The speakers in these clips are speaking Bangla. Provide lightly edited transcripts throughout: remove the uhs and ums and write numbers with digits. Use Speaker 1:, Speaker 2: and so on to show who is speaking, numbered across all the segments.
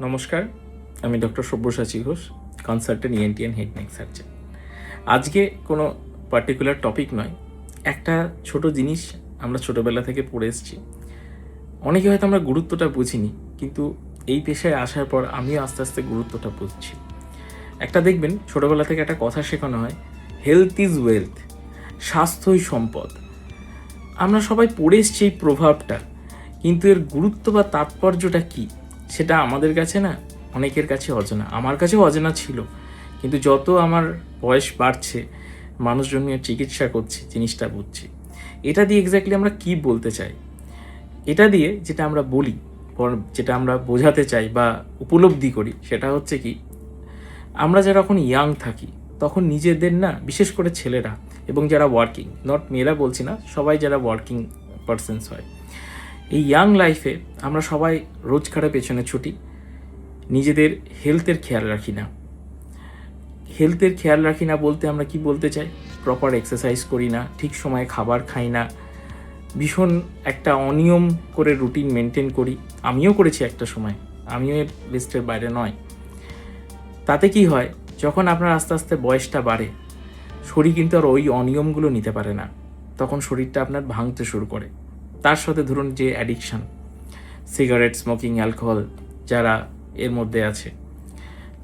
Speaker 1: নমস্কার, আমি doctor Sabyasachi Ghosh, consultant ENT and head neck surgeon. আজকে কোনো পার্টিকুলার টপিক নয়, একটা ছোট জিনিস আমরা ছোটোবেলা থেকে পড়ে এসেছি। অনেকে হয়তো আমরা গুরুত্বটা বুঝিনি, কিন্তু এই পেশায় আসার পর আমিও আস্তে আস্তে গুরুত্বটা বুঝছি। একটা দেখবেন, ছোটোবেলা থেকে একটা কথা শেখানো হয়, হেলথ ইজ ওয়েলথ, স্বাস্থ্যই সম্পদ। আমরা সবাই পড়ে এসছি এই প্রভাবটা, কিন্তু এর গুরুত্ব বা তাৎপর্যটা কী সেটা আমাদের কাছে না অনেকের কাছে অজানা। আমার কাছেও অজানা ছিল, কিন্তু যত আমার বয়স বাড়ছে, মানুষজন নিয়ে চিকিৎসা করছি, জিনিসটা বুঝছি। এটা দিয়ে এক্স্যাক্টলি আমরা কি বলতে চাই, এটা দিয়ে যেটা আমরা বলি, যেটা আমরা বোঝাতে চাই বা উপলব্ধি করি, সেটা হচ্ছে কি, আমরা যারা এখন ইয়াং থাকি তখন নিজেদের না, বিশেষ করে ছেলেরা এবং যারা ওয়ার্কিং, নট মেয়েরা বলছি না, সবাই যারা ওয়ার্কিং পারসনস হয়, এই ইয়াং লাইফে আমরা সবাই রোজগারের পেছনে ছুটি, নিজেদের হেলথের খেয়াল রাখি না। হেলথের খেয়াল রাখি না বলতে আমরা কি বলতে চাই, প্রপার এক্সারসাইজ করি না, ঠিক সময়ে খাবার খাই না, ভীষণ একটা অনিয়ম করে রুটিন মেনটেন করি। আমিও করেছি একটা সময়, আমিও এর লিস্টের বাইরে নয়। তাতে কি হয়, যখন আপনার আস্তে আস্তে বয়সটা বাড়ে, শরীর কিন্তু আর ওই অনিয়মগুলো নিতে পারে না, তখন শরীরটা আপনার ভাঙতে শুরু করে। তার সাথে ধরুন যে অ্যাডিকশান, সিগারেট, স্মোকিং, অ্যালকোহল যারা এর মধ্যে আছে,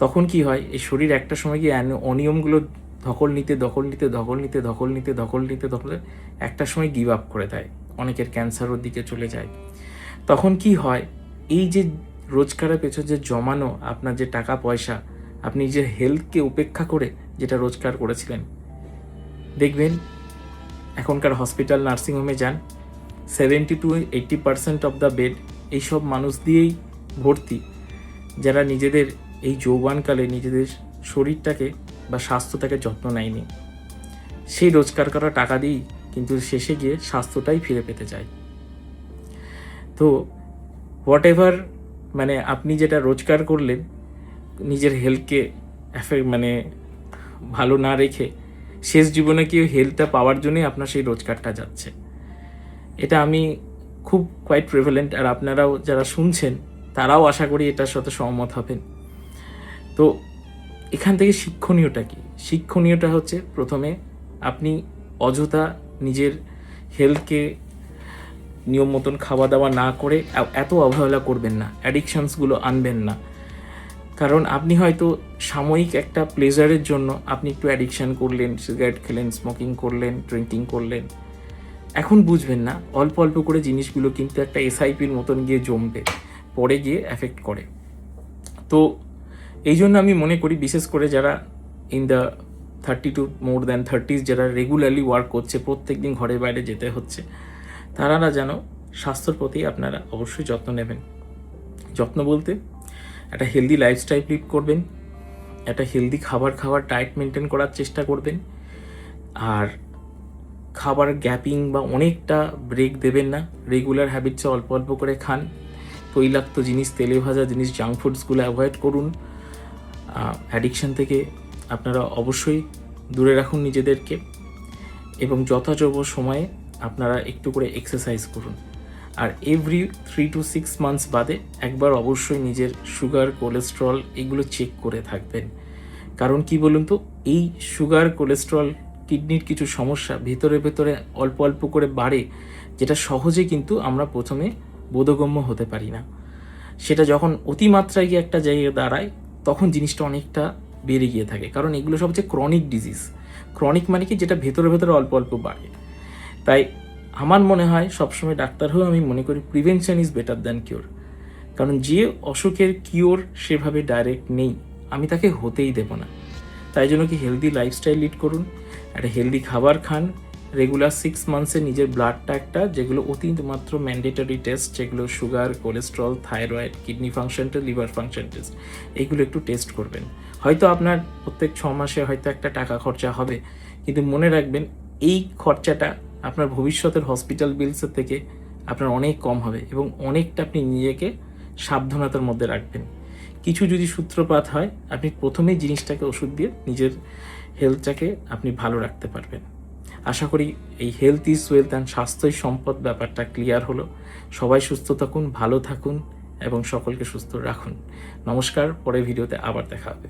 Speaker 1: তখন কি হয়, এই শরীর একটা সময় গিয়ে অনিয়মগুলো ধকল নিতে একটা সময় গিভ আপ করে দেয়। অনেকের ক্যান্সারের দিকে চলে যায়। তখন কি হয়, এই যে রোজগারের পেছনে যে জমানো আপনার যে টাকা পয়সা, আপনি নিজের হেলথকে উপেক্ষা করে যেটা রোজগার করেছিলেন, দেখবেন এখনকার হসপিটাল, নার্সিংহোমে যান, 70-80% অফ দ্য বেড এইসব মানুষ দিয়েই ভর্তি, যারা নিজেদের এই যৌবনকালে নিজেদের শরীরটাকে বা স্বাস্থ্যটাকে যত্ন নেয়নি। সেই রোজগার করা টাকা দিয়েই কিন্তু শেষে গিয়ে স্বাস্থ্যটাই ফিরে পেতে চায়। তো হোয়াট এভার, মানে আপনি যেটা রোজগার করলেন নিজের হেলথকে ভালো না রেখে, শেষ জীবনে কি হেলথটা পাওয়ার জন্যই আপনার সেই রোজগারটা যাচ্ছে। এটা আমি খুব কোয়াইট প্রিভ্যালেন্ট, আর আপনারাও যারা শুনছেন তারাও আশা করি এটার সাথে সহমত হবেন। তো এখান থেকে শিক্ষণীয়টা কি? শিক্ষণীয়টা হচ্ছে, প্রথমে আপনি অযথা নিজের হেলথকে নিয়ম মতন খাওয়া দাওয়া না করে এত অবহেলা করবেন না, অ্যাডিকশানসগুলো আনবেন না। কারণ আপনি হয়তো সাময়িক একটা প্লেজারের জন্য আপনি একটু অ্যাডিকশান করলেন, সিগারেট খেলেন, স্মোকিং করলেন, ড্রিঙ্কিং করলেন, এখন বুঝবেন না অল্প অল্প করে জিনিসগুলো কিন্তু একটা এসআইপির মতন গিয়ে জমবে, পরে গিয়ে এফেক্ট করে। তো এই জন্য আমি মনে করি, বিশেষ করে যারা in the 30 to more than 30s, যারা রেগুলারলি ওয়ার্ক করছে, প্রত্যেক দিন ঘরে বাইরে যেতে হচ্ছে, তারা যেন স্বাস্থ্যর প্রতি আপনারা অবশ্যই যত্ন নেবেন। যত্ন বলতে একটা হেলদি লাইফস্টাইল লিড করবেন, একটা হেলদি খাবার ডায়েট মেনটেন করার চেষ্টা করবেন, আর খাবার গ্যাপিং বা অনেকটা ব্রেক দেবেন না। রেগুলার হ্যাবিটসে অল্প অল্প করে খান। তৈলাক্ত জিনিস, তেলে ভাজা জিনিস, জাঙ্ক ফুডসগুলো অ্যাভয়েড করুন। অ্যাডিকশান থেকে আপনারা অবশ্যই দূরে রাখুন নিজেদেরকে, এবং যথাযথ সময়ে আপনারা একটু করে এক্সারসাইজ করুন। আর এভরি 3 to 6 months বাদে একবার অবশ্যই নিজের সুগার, কোলেস্ট্রল এগুলো চেক করে থাকবেন। কারণ কি বলুন তো, এই সুগার, কোলেস্ট্রল, কিডনির কিছু সমস্যা ভেতরে ভেতরে অল্প অল্প করে বাড়ে, যেটা সহজে কিন্তু আমরা প্রথমে বোধগম্য হতে পারি না। সেটা যখন অতিমাত্রায় গিয়ে একটা জায়গায় দাঁড়ায়, তখন জিনিসটা অনেকটা বেড়ে গিয়ে থাকে। কারণ এগুলো সব হচ্ছে ক্রনিক ডিজিজ। ক্রনিক মানে কি, যেটা ভেতরে ভেতরে অল্প অল্প বাড়ে। তাই আমার মনে হয়, সবসময় ডাক্তার হয়েও আমি মনে করি prevention is better than cure. কারণ যে অসুখের কিওর সেভাবে ডাইরেক্ট নেই, আমি তাকে হতেই দেব না। তাই জন্য কি, হেলদি লাইফস্টাইল লিড করুন, একটা হেলদি খাবার খান, রেগুলার 6 months নিজের ব্লাডটা একটা, যেগুলো অতিমাত্র ম্যান্ডেটরি টেস্ট, যেগুলো sugar, cholesterol, thyroid, kidney function test, liver function test, এইগুলো একটু টেস্ট করবেন। হয়তো আপনার প্রত্যেক 6 মাসে হয়তো একটা টাকা খরচা হবে, কিন্তু মনে রাখবেন এই খরচাটা আপনার ভবিষ্যতের হসপিটাল বিলসের থেকে আপনার অনেক কম হবে, এবং অনেকটা আপনি নিজেকে সাবধানতার মধ্যে রাখবেন। কিছু যদি সূত্রপাত হয়, আপনি প্রথমেই জিনিসটাকে ওষুধ দিয়ে নিজের হেলথটাকে আপনি ভালো রাখতে পারবেন। আশা করি এই হেলথ ইজ ওয়েলথ অ্যান্ড স্বাস্থ্যই সম্পদ ব্যাপারটা ক্লিয়ার হলো। সবাই সুস্থ থাকুন, ভালো থাকুন, এবং সকলকে সুস্থ রাখুন। নমস্কার, পরের ভিডিওতে আবার দেখা হবে।